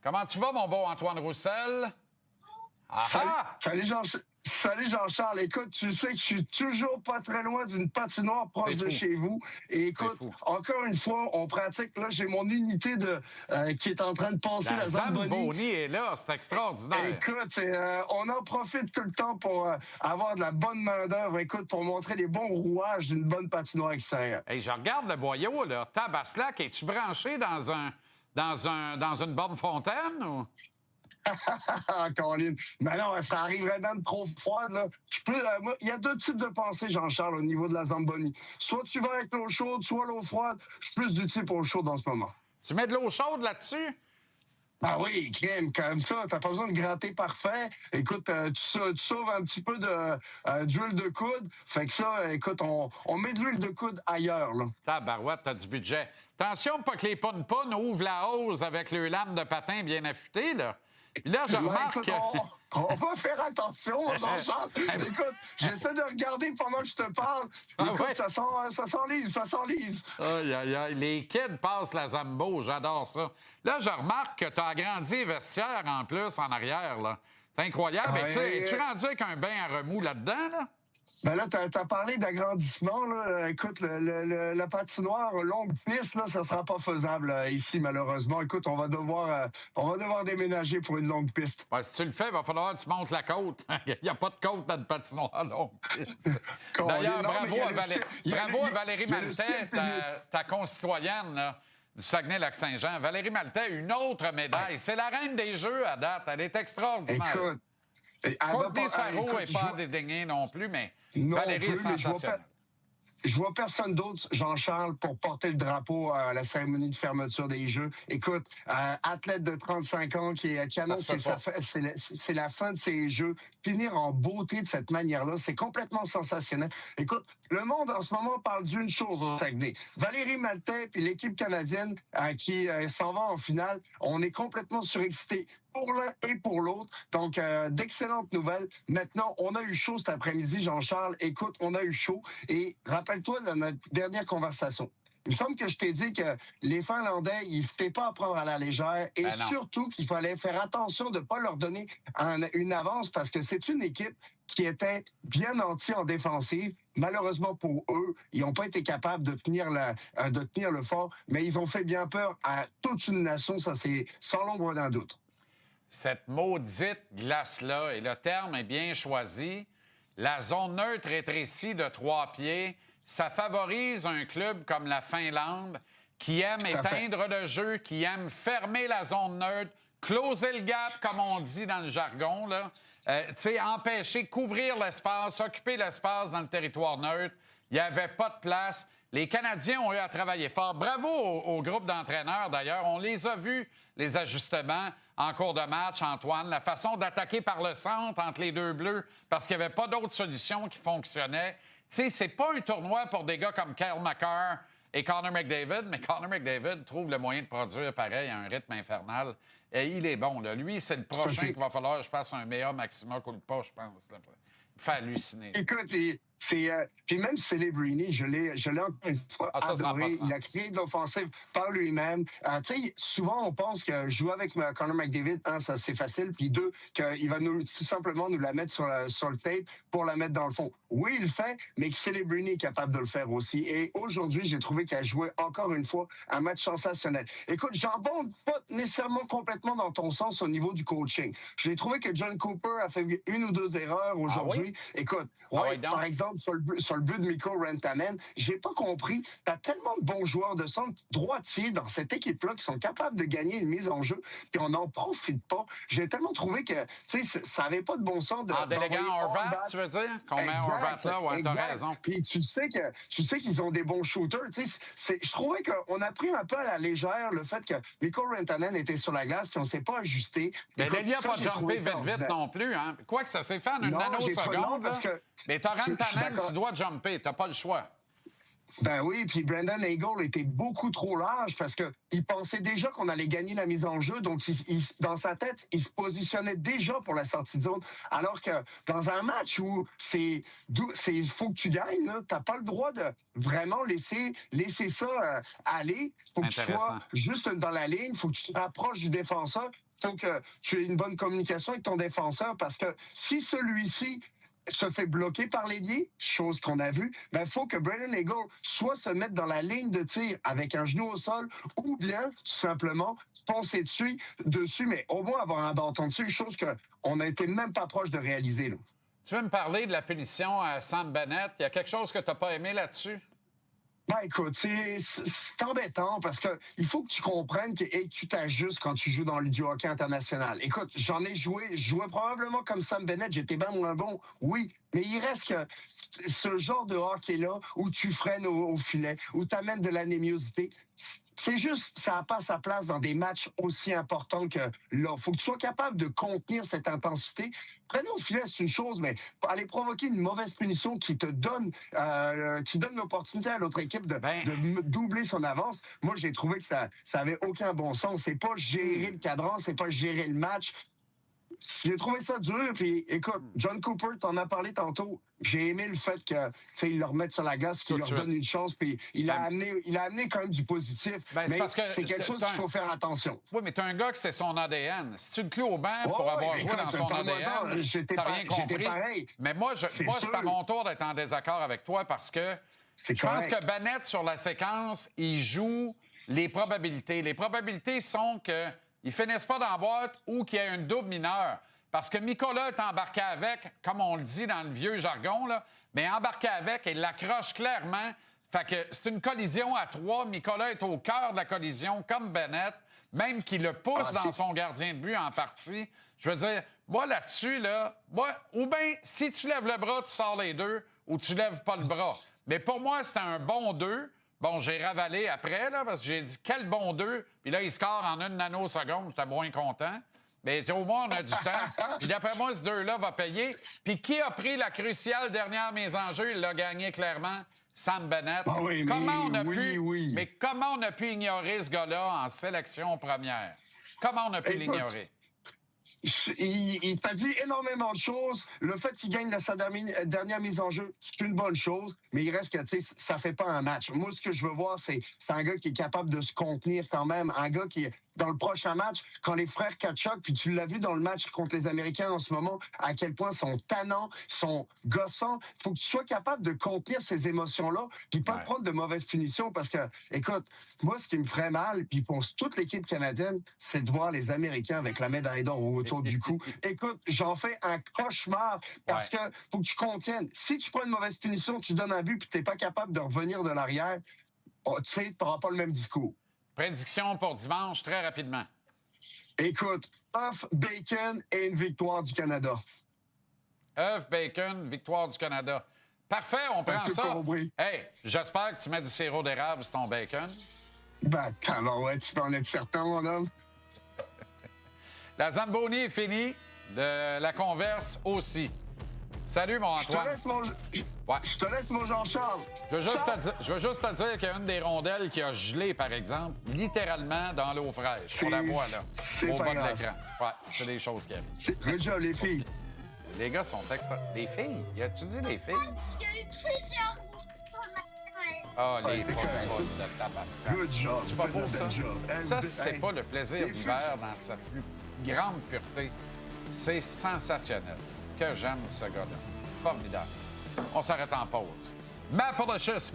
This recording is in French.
Comment tu vas, mon bon Antoine Roussel? Salut Jean-Charles. Écoute, tu sais que je suis toujours pas très loin d'une patinoire proche de chez vous. Et écoute, encore une fois, on pratique. Là, j'ai mon unité qui est en train de passer la Zamboni. Zamboni est là, c'est extraordinaire. Écoute, on en profite tout le temps pour avoir de la bonne main-d'œuvre. Écoute, pour montrer les bons rouages d'une bonne patinoire extérieure. Hey, je regarde le boyau, là. Tabaslac, es-tu branché dans une borne fontaine ou? Colin. Mais non, ça arriverait même trop froide, là. Il y a deux types de pensées, Jean-Charles, au niveau de la Zamboni. Soit tu vas avec l'eau chaude, soit l'eau froide. Je suis plus du type eau chaude en ce moment. Tu mets de l'eau chaude là-dessus? Ah oui, crème, comme ça, t'as pas besoin de gratter parfait. Écoute, tu sauves un petit peu d'huile de coude. Fait que ça, écoute, on met de l'huile de coude ailleurs, là. Tabarouette, t'as du budget. Attention, pas que les poun-poun ouvrent la hausse avec le lame de patin bien affûté, là. Puis là, je remarque... Écoute, on va faire attention, Jean-Charles. Écoute, j'essaie de regarder pendant que je te parle. Écoute, ça s'enlise. Aïe, aïe, aïe. Les kids passent la Zambo, j'adore ça. Là, je remarque que tu as agrandi les vestiaires en plus, en arrière, là. C'est incroyable. Es-tu rendu avec un bain à remous là-dedans, là? Ben là, t'as parlé d'agrandissement, là. Écoute, la patinoire longue piste, là, ça sera pas faisable ici, malheureusement. Écoute, on va devoir déménager pour une longue piste. Ouais, si tu le fais, il va falloir que tu montes la côte. Il n'y a pas de côte dans le patinoire longue piste. D'ailleurs, bravo à Valérie Maltais, ta concitoyenne, là, du Saguenay-Lac-Saint-Jean. Valérie Maltais, une autre médaille. C'est la reine des Jeux à date. Elle est extraordinaire. Écoute, Courtney Sarro n'est pas à dédaigner non plus, mais Valérie est sensationnelle. Je vois personne d'autre, Jean-Charles, pour porter le drapeau à la cérémonie de fermeture des Jeux. Écoute, athlète de 35 ans qui annonce que c'est la fin de ses Jeux. Finir en beauté de cette manière-là, c'est complètement sensationnel. Écoute, le monde en ce moment parle d'une chose au Saguenay. Valérie Maltais et l'équipe canadienne qui s'en va en finale, on est complètement surexcités pour l'un et pour l'autre. Donc, d'excellentes nouvelles. Maintenant, on a eu chaud cet après-midi, Jean-Charles. Écoute, on a eu chaud. Et rappelle-toi de notre dernière conversation. Il me semble que je t'ai dit que les Finlandais, ils ne faisaient pas à prendre à la légère et surtout qu'il fallait faire attention de ne pas leur donner une avance parce que c'est une équipe qui était bien nantie en défensive. Malheureusement pour eux, ils n'ont pas été capables de tenir le fort, mais ils ont fait bien peur à toute une nation, ça c'est sans l'ombre d'un doute. Cette maudite glace-là, et le terme est bien choisi, la zone neutre rétrécie de 3 pieds, ça favorise un club comme la Finlande qui aime éteindre le jeu, qui aime fermer la zone neutre, closer le gap, comme on dit dans le jargon, là. Empêcher, couvrir l'espace, occuper l'espace dans le territoire neutre. Il n'y avait pas de place. Les Canadiens ont eu à travailler fort. Bravo au groupe d'entraîneurs, d'ailleurs. On les a vus, les ajustements en cours de match, Antoine. La façon d'attaquer par le centre entre les deux bleus, parce qu'il n'y avait pas d'autre solution qui fonctionnait. Tu sais, c'est pas un tournoi pour des gars comme Kyle McCarr et Connor McDavid, mais Connor McDavid trouve le moyen de produire pareil à un rythme infernal. Et il est bon, là. Lui, c'est le prochain qu'il va falloir que je passe un meilleur Maxima Culpa, je pense. Là. Il me fait halluciner. Écoute, puis même Celebrini, je l'ai encore une fois adoré. Il a créé de l'offensive par lui-même. Tu sais, souvent on pense que jouer avec Connor McDavid, ça c'est facile, puis deux, qu'il va tout simplement nous la mettre sur le tape pour la mettre dans le fond. Oui, il le fait, mais que Celebrini est capable de le faire aussi. Et aujourd'hui, j'ai trouvé qu'il a joué encore une fois un match sensationnel. Écoute, j'abonde pas nécessairement complètement dans ton sens au niveau du coaching. J'ai trouvé que John Cooper a fait une ou deux erreurs aujourd'hui. Écoute, par exemple, sur le but de Mikko Rantanen, j'ai pas compris. T'as tellement de bons joueurs de centre droitier dans cette équipe-là qui sont capables de gagner une mise en jeu, puis on n'en profite pas. J'ai tellement trouvé que, tu sais, ça avait pas de bon sens de. En déléguant Horvat, tu veux dire? Qu'on met Horvat là, ouais, t'as raison. Puis tu sais qu'ils ont des bons shooters. Tu sais, je trouvais qu'on a pris un peu à la légère le fait que Mikko Rantanen était sur la glace, puis on s'est pas ajusté. Mais il n'a pas jumpé vite non plus, hein? Quoi que ça s'est fait en une nanoseconde, parce que mais t'as Rantanen, tu dois jumper, t'as pas le choix. Ben oui, puis Brandon Hagel était beaucoup trop large parce que il pensait déjà qu'on allait gagner la mise en jeu, donc dans sa tête, il se positionnait déjà pour la sortie de zone. Alors que dans un match où il faut que tu gagnes, t'as pas le droit de vraiment laisser ça aller. Faut que tu sois juste dans la ligne, faut que tu te rapproches du défenseur, faut que tu aies une bonne communication avec ton défenseur parce que si celui-ci se fait bloquer par l'ailier, chose qu'on a vue, ben, faut que Brandon Hagel soit se mettre dans la ligne de tir avec un genou au sol ou bien, tout simplement, foncer dessus, mais au moins avoir un bâton dessus, chose qu'on n'a été même pas proche de réaliser, là. Tu veux me parler de la punition à Sam Bennett? Il y a quelque chose que tu n'as pas aimé là-dessus? Ben écoute, c'est embêtant parce que il faut que tu comprennes que tu t'ajustes quand tu joues dans du hockey international. Écoute, je jouais probablement comme Sam Bennett, j'étais bien moins bon, oui, mais il reste que ce genre de hockey-là où tu freines au filet, où tu amènes de l'anémiosité, c'est juste, ça n'a pas sa place dans des matchs aussi importants que là. Faut que tu sois capable de contenir cette intensité. Freiner au filet, c'est une chose, mais aller provoquer une mauvaise punition qui donne l'opportunité à l'autre équipe de doubler son avance. Moi, j'ai trouvé que ça avait aucun bon sens. C'est pas gérer le cadran, c'est pas gérer le match. J'ai trouvé ça dur, puis écoute, John Cooper, t'en as parlé tantôt. J'ai aimé le fait que, tu sais, il leur mette sur la glace, qu'il leur donne une chance, puis il a amené quand même du positif. Mais c'est quelque chose qu'il faut faire attention. Oui, mais t'es un gars que c'est son ADN. Si tu le clous au banc pour avoir joué dans son ADN, t'as rien compris. Pareil. Mais moi, c'est à mon tour d'être en désaccord avec toi parce que je pense que Bennett, sur la séquence, il joue les probabilités. Les probabilités sont que ils finissent pas dans la boîte ou qu'il y ait une double mineure. Parce que Mikkola est embarqué avec, comme on le dit dans le vieux jargon, là, mais embarqué avec et l'accroche clairement. Fait que c'est une collision à 3. Mikkola est au cœur de la collision, comme Bennett, même qu'il le pousse dans son gardien de but en partie. Je veux dire, moi, là-dessus, ou bien, si tu lèves le bras, tu sors les deux, ou tu lèves pas le bras. Mais pour moi, c'était un bon 2. Bon, j'ai ravalé après, là, parce que j'ai dit quel bon 2. Puis là, il score en 1 nanoseconde. J'étais moins content. Mais au moins, on a du temps. Puis d'après moi, ce 2-là va payer. Puis qui a pris la cruciale dernière mise en jeu? Il l'a gagné clairement. Sam Bennett. Oui, comment on a pu ignorer ce gars-là en sélection première? Comment on a pu l'ignorer? Il t'a dit énormément de choses. Le fait qu'il gagne sa dernière mise en jeu, c'est une bonne chose, mais il reste que, tu sais, ça fait pas un match. Moi, ce que je veux voir, c'est un gars qui est capable de se contenir quand même. Un gars qui, dans le prochain match, quand les frères Tkachuk, puis tu l'as vu dans le match contre les Américains en ce moment, à quel point sont tannants, sont gossants. Il faut que tu sois capable de contenir ces émotions-là, puis pas prendre de mauvaises punitions, parce que, écoute, moi, ce qui me ferait mal, puis pour toute l'équipe canadienne, c'est de voir les Américains avec la médaille d'or autour du cou. Écoute, j'en fais un cauchemar, parce que faut que tu contiennes. Si tu prends une mauvaise punition, tu donnes un but, puis t'es pas capable de revenir de l'arrière, tu sais, t'auras pas le même discours. Prédiction pour dimanche, très rapidement. Écoute, œuf, bacon et une victoire du Canada. œuf, bacon, victoire du Canada. Parfait, on prend ça. Hey, j'espère que tu mets du sirop d'érable sur ton bacon. Ben, tu peux en être certain, mon homme. La Zamboni est finie, de la Converse aussi. Salut, mon Antoine. Je te laisse mon Jean-Charles. Je veux juste te dire qu'il y a une des rondelles qui a gelé, par exemple, littéralement dans l'eau fraîche. On la voit, là, au bas de l'écran. Ouais, c'est des choses qui arrivent. Good job, les filles. Les gars sont extra... Les filles? Y a-tu dit les filles? Ah, les filles de tabascan. Good job. C'est pas beau, ça? Ça, c'est pas le plaisir d'hiver dans sa plus grande pureté. C'est sensationnel. Que j'aime ce gars-là. Formidable. On s'arrête en pause. Ma